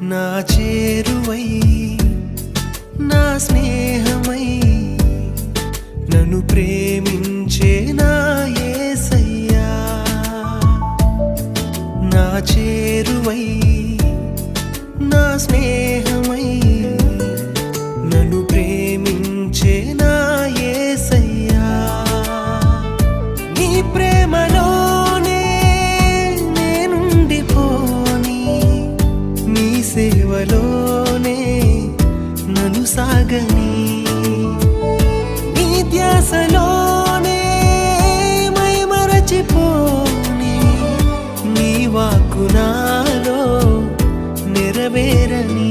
నా చేరువై నా స్నేహమై నన్ను ప్రేమించే నా యేసయ్యా నా చేరువై నా స్నేహమై నన్ను ప్రేమించే నా యేసయ్యా నీ ప్రేమలోనే నేనుండిపోని నీ సేవలోనే నన్ను సాగని నీ ధ్యాసలోనే మైమరచిపోని నీ వాక్కు నాలో నెరవేరని